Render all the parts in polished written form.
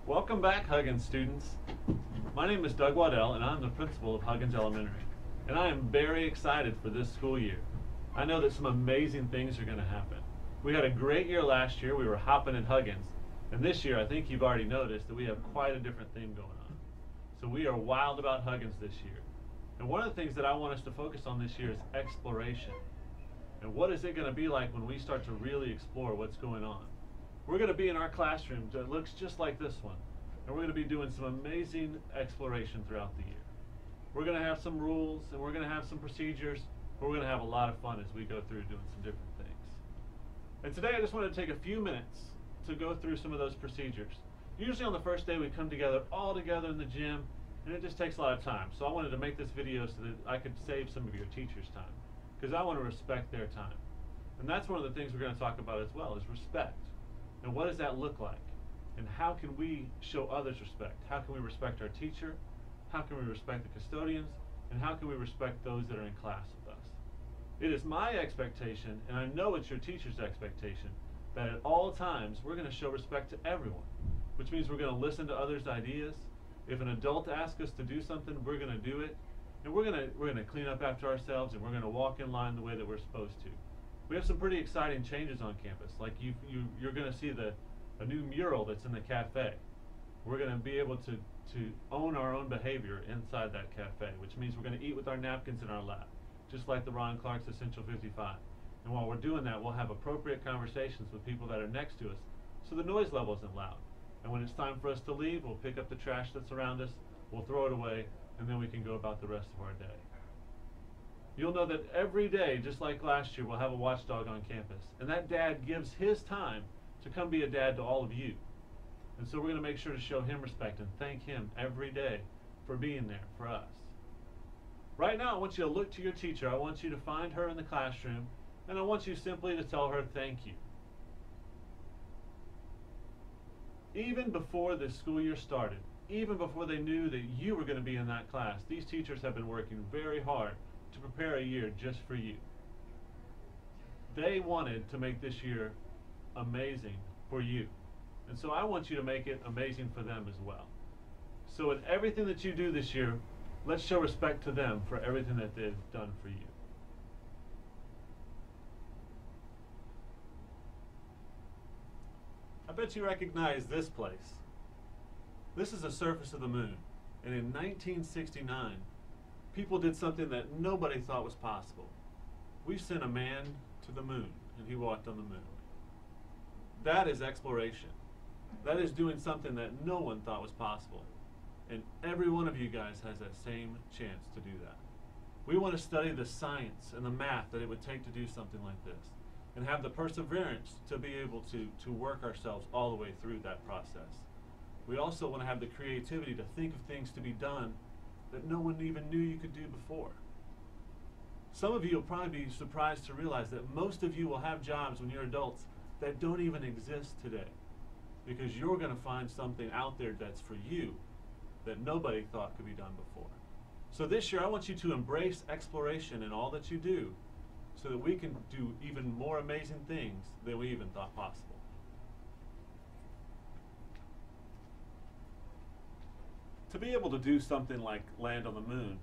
Welcome back, Huggins students. My name is Doug Waddill, and I'm the principal of Huggins Elementary. And I am very excited for this school year. I know that some amazing things are going to happen. We had a great year last year. We were hopping at Huggins. And this year, I think you've already noticed that we have quite a different theme going on. So we are wild about Huggins this year. And one of the things that I want us to focus on this year is exploration. And what is it going to be like when we start to really explore what's going on? We're going to be in our classroom that looks just like this one, and we're going to be doing some amazing exploration throughout the year. We're going to have some rules, and we're going to have some procedures, but we're going to have a lot of fun as we go through doing some different things. And today I just want to take a few minutes to go through some of those procedures. Usually on the first day we come together all together in the gym, and it just takes a lot of time. So I wanted to make this video so that I could save some of your teachers' time, because I want to respect their time. And that's one of the things we're going to talk about as well, is respect. And what does that look like? And how can we show others respect? How can we respect our teacher? How can we respect the custodians? And how can we respect those that are in class with us? It is my expectation, and I know it's your teacher's expectation, that at all times we're going to show respect to everyone, which means we're going to listen to others' ideas. If an adult asks us to do something, we're going to do it. And we're going to clean up after ourselves, and we're going to walk in line the way that we're supposed to. We have some pretty exciting changes on campus. Like you're going to see a new mural that's in the cafe. We're going to be able to own our own behavior inside that cafe, which means we're going to eat with our napkins in our lap, just like the Ron Clark's Essential 55. And while we're doing that, we'll have appropriate conversations with people that are next to us, so the noise level isn't loud. And when it's time for us to leave, we'll pick up the trash that's around us, we'll throw it away, and then we can go about the rest of our day. You'll know that every day, just like last year, we'll have a watchdog on campus. And that dad gives his time to come be a dad to all of you. And so we're going to make sure to show him respect and thank him every day for being there for us. Right now, I want you to look to your teacher. I want you to find her in the classroom, and I want you simply to tell her thank you. Even before the school year started, even before they knew that you were going to be in that class, these teachers have been working very hard to prepare a year just for you. They wanted to make this year amazing for you. And so I want you to make it amazing for them as well. So in everything that you do this year, let's show respect to them for everything that they've done for you. I bet you recognize this place. This is the surface of the moon. And in 1969, people did something that nobody thought was possible. We sent a man to the moon, and he walked on the moon. That is exploration. That is doing something that no one thought was possible. And every one of you guys has that same chance to do that. We want to study the science and the math that it would take to do something like this, and have the perseverance to be able to work ourselves all the way through that process. We also want to have the creativity to think of things to be done that no one even knew you could do before. Some of you will probably be surprised to realize that most of you will have jobs when you're adults that don't even exist today, because you're going to find something out there that's for you that nobody thought could be done before. So this year I want you to embrace exploration in all that you do, so that we can do even more amazing things than we even thought possible. To be able to do something like land on the moon,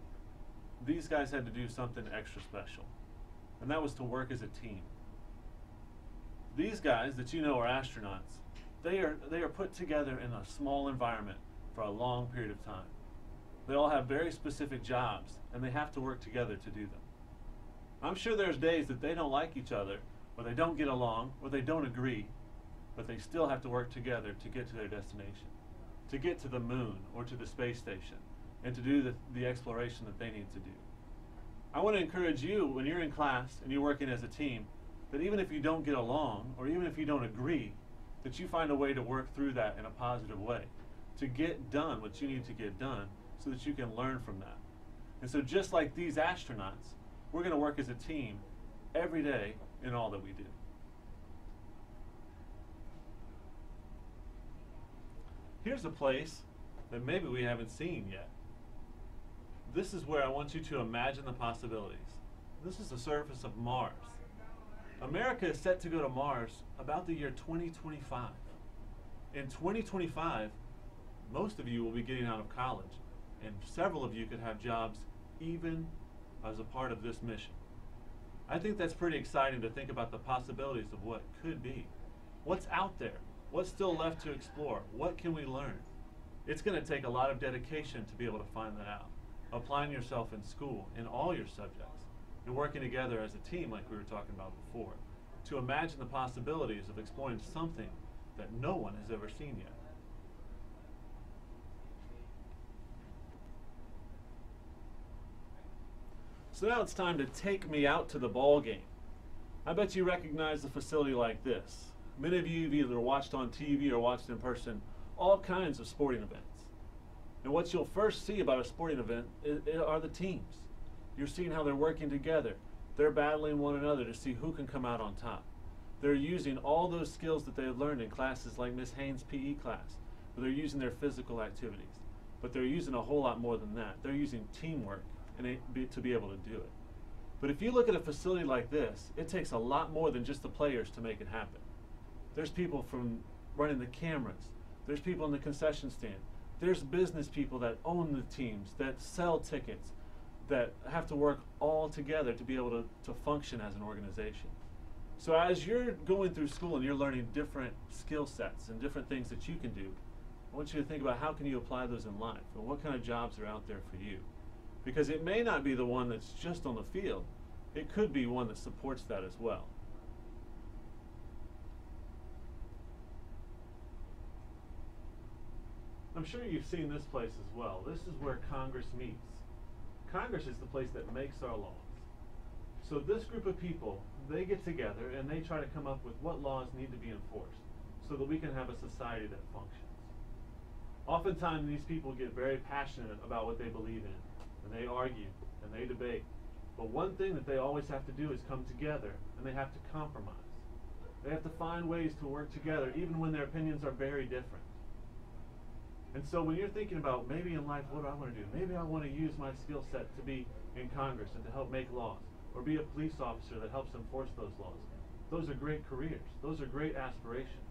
these guys had to do something extra special, and that was to work as a team. These guys that you know are astronauts, they are put together in a small environment for a long period of time. They all have very specific jobs, and they have to work together to do them. I'm sure there's days that they don't like each other, or they don't get along, or they don't agree, but they still have to work together to get to their destination, to get to the moon or to the space station, and to do the exploration that they need to do. I want to encourage you, when you're in class and you're working as a team, that even if you don't get along, or even if you don't agree, that you find a way to work through that in a positive way, to get done what you need to get done, so that you can learn from that. And so just like these astronauts, we're going to work as a team every day in all that we do. Here's a place that maybe we haven't seen yet. This is where I want you to imagine the possibilities. This is the surface of Mars. America is set to go to Mars about the year 2025. In 2025, Most of you will be getting out of college, and several of you could have jobs even as a part of this mission. I think that's pretty exciting to think about the possibilities of what could be. What's out there? What's still left to explore? What can we learn? It's going to take a lot of dedication to be able to find that out. Applying yourself in school, in all your subjects, and working together as a team like we were talking about before, to imagine the possibilities of exploring something that no one has ever seen yet. So now it's time to take me out to the ball game. I bet you recognize a facility like this. Many of you have either watched on TV or watched in person all kinds of sporting events. And what you'll first see about a sporting event are the teams. You're seeing how they're working together. They're battling one another to see who can come out on top. They're using all those skills that they've learned in classes like Miss Haynes' PE class, where they're using their physical activities. But they're using a whole lot more than that. They're using teamwork to be able to do it. But if you look at a facility like this, it takes a lot more than just the players to make it happen. There's people from running the cameras. There's people in the concession stand. There's business people that own the teams, that sell tickets, that have to work all together to be able to function as an organization. So as you're going through school and you're learning different skill sets and different things that you can do, I want you to think about how can you apply those in life and what kind of jobs are out there for you. Because it may not be the one that's just on the field. It could be one that supports that as well. I'm sure you've seen this place as well. This is where Congress meets. Congress is the place that makes our laws. So this group of people, they get together and they try to come up with what laws need to be enforced so that we can have a society that functions. Oftentimes these people get very passionate about what they believe in, and they argue and they debate. But one thing that they always have to do is come together, and they have to compromise. They have to find ways to work together even when their opinions are very different. And so when you're thinking about maybe in life, what do I want to do? Maybe I want to use my skill set to be in Congress and to help make laws, or be a police officer that helps enforce those laws. Those are great careers. Those are great aspirations.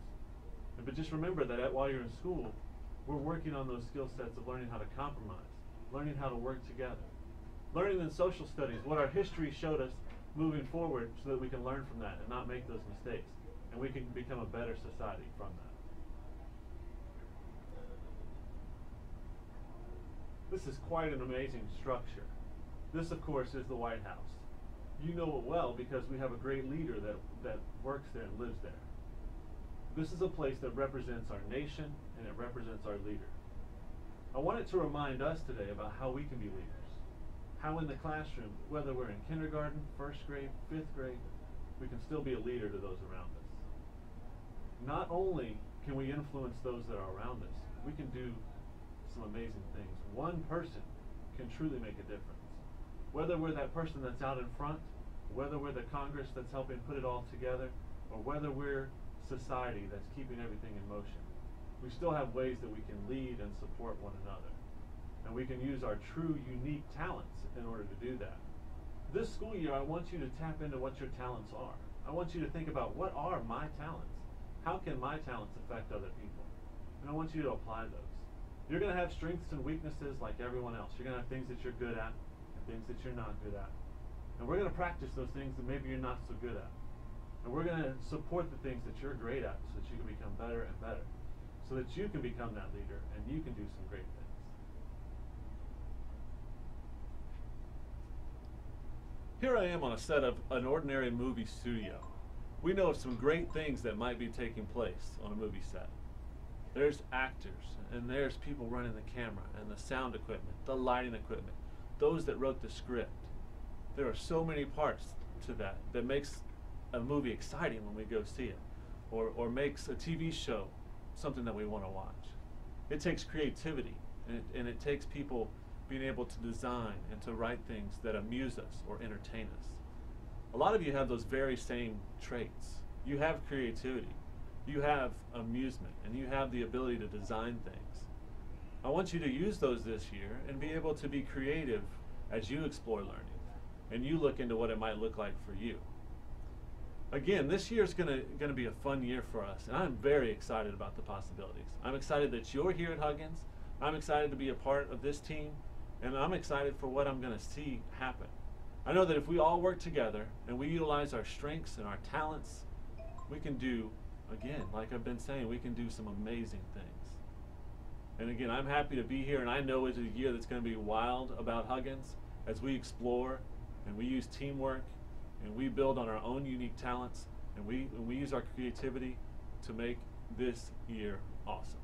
But just remember that while you're in school, we're working on those skill sets of learning how to compromise, learning how to work together, learning in social studies what our history showed us moving forward so that we can learn from that and not make those mistakes, and we can become a better society from that. This is quite an amazing structure. This, of course, is the White House. You know it well because we have a great leader that works there and lives there. This is a place that represents our nation and it represents our leader. I wanted to remind us today about how we can be leaders. How in the classroom, whether we're in kindergarten, first grade, fifth grade, we can still be a leader to those around us. Not only can we influence those that are around us, we can do some amazing things. One person can truly make a difference. Whether we're that person that's out in front, whether we're the Congress that's helping put it all together, or whether we're society that's keeping everything in motion, we still have ways that we can lead and support one another. And we can use our true, unique talents in order to do that. This school year, I want you to tap into what your talents are. I want you to think about what are my talents? How can my talents affect other people? And I want you to apply those. You're going to have strengths and weaknesses like everyone else. You're going to have things that you're good at and things that you're not good at. And we're going to practice those things that maybe you're not so good at. And we're going to support the things that you're great at so that you can become better and better, so that you can become that leader and you can do some great things. Here I am on a set of an ordinary movie studio. We know of some great things that might be taking place on a movie set. There's actors, and there's people running the camera, and the sound equipment, the lighting equipment, those that wrote the script. There are so many parts to that makes a movie exciting when we go see it, or makes a TV show something that we want to watch. It takes creativity, and it takes people being able to design and to write things that amuse us or entertain us. A lot of you have those very same traits. You have creativity, you have amusement, and you have the ability to design things. I want you to use those this year and be able to be creative as you explore learning and you look into what it might look like for you. Again, this year is gonna be a fun year for us, and I'm very excited about the possibilities. I'm excited that you're here at Huggins. I'm excited to be a part of this team, and I'm excited for what I'm gonna see happen. I know that if we all work together and we utilize our strengths and our talents, we can do, again, like I've been saying, we can do some amazing things. And again, I'm happy to be here, and I know it's a year that's going to be wild about Huggins as we explore and we use teamwork and we build on our own unique talents and we use our creativity to make this year awesome.